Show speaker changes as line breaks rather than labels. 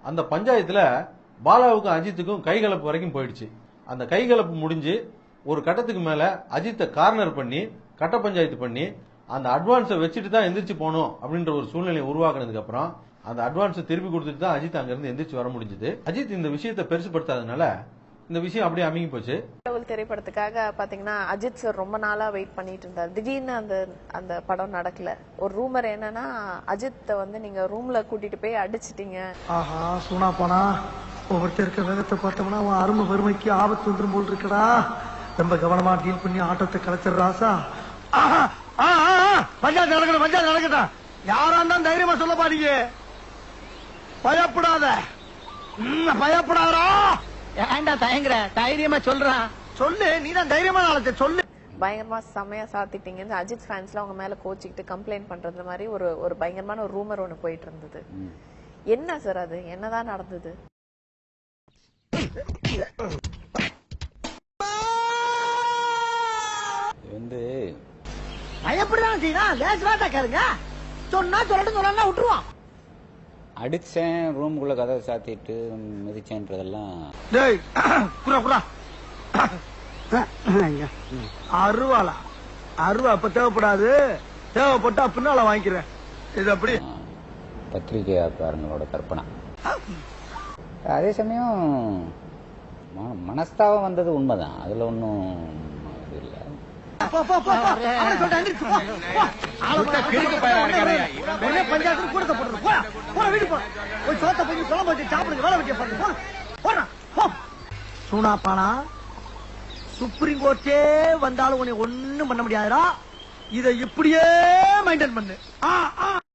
அந்த பஞ்சாயத்துல பாலாவுக்கும் அஜித்துக்கும் கைகலப்பு வரைக்கும் போயிடுச்சு. அந்த கைகலப்பு முடிஞ்சு ஒரு கட்டத்துக்கு மேல அஜித்தை கார்னர் பண்ணி கட்ட பஞ்சாயத்து பண்ணி அந்த அட்வான்ஸை வச்சுட்டு தான் எந்திரிச்சு போகணும் அப்படின்ற ஒரு சூழ்நிலையை உருவாக்குனதுக்கு அப்புறம் அந்த அட்வான்ஸை திருப்பி கொடுத்துட்டு தான் அஜித் அங்கிருந்து எந்திரிச்சு வர முடிஞ்சது. அஜித் இந்த விஷயத்தை பெருசுபடுத்தாதனால இந்த விஷயம் அப்படியே அமுங்கி போச்சு.
திரைப்படத்துக்காக பாத்தீங்கன்னா அஜித் சார் ரொம்ப நாளா வெயிட் பண்ணிட்டு இருந்தார். திடீர்னு அந்த படம் நடக்கல. ஒரு ரூமர் என்னன்னா அஜித் வந்து நீங்க ரூம்ல கூட்டிட்டு போய் அடிச்சிட்டீங்க.
ஆஹா சூனா போனா ஒவ்வொருத்தர் இருக்க வேகத்தை பார்த்தோம்னா அவன் அருமை வறுமைக்கு ஆபத்து வந்துடும் போல் இருக்கடா. ரொம்ப கவனமா டீல் பண்ணி ஆட்டத்தை கலைச்சிடுறாசா. பஞ்சாயத்து நடக்கணும், பஞ்சாயத்து நடக்கட்டும். யாரா இருந்தாலும் தைரியமா சொல்ல பாருங்க. பயப்படாத, பயப்படாதா. ஏண்டா தயங்குற? தைரியமா சொல்றான். சொல்லு, நீ தான் தைரியமா நாளத்தை சொல்லு.
பயங்கரமா செமையா சாத்திட்டீங்க. அஜித் ஃபேன்ஸ்ல அவங்க மேல கோச்சிக்கிட்டு கம்ப்ளைண்ட் பண்றது மாதிரி ஒரு பயங்கரமான ஒரு ரூமர் ஒண்ணு போயிட்டு இருந்தது. என்ன சார் அது? என்னதான் நடந்தது?
வந்து
பயப்படலாம் செய்யலாம். லேசுவாட்டா கேளுங்க. சொன்னா சொல்லட்டும், சொல்லலாம் விட்டுருவான்.
அடிச்சேன், ரூமுக்குள்ள கதவை சாத்திட்டு மிதிச்சேன்றதெல்லாம்
அருவாளா? அருவா அப்ப தேவைப்படாது. தேவைப்பட்டா பின்னால வாங்கிக்கிறேன். இது அப்படி
பத்திரிகையாளர்களோட கற்பனை. அதே சமயம் மனஸ்தாபம் வந்தது உண்மைதான். அதுல ஒன்னும் இது இல்ல.
சூனாப்பானா சுப்ரீம் கோர்ட்டே வந்தாலும் உன்னை ஒண்ணும் பண்ண முடியாதுடா. இதை இப்படியே மெயின்டைன் பண்ணு.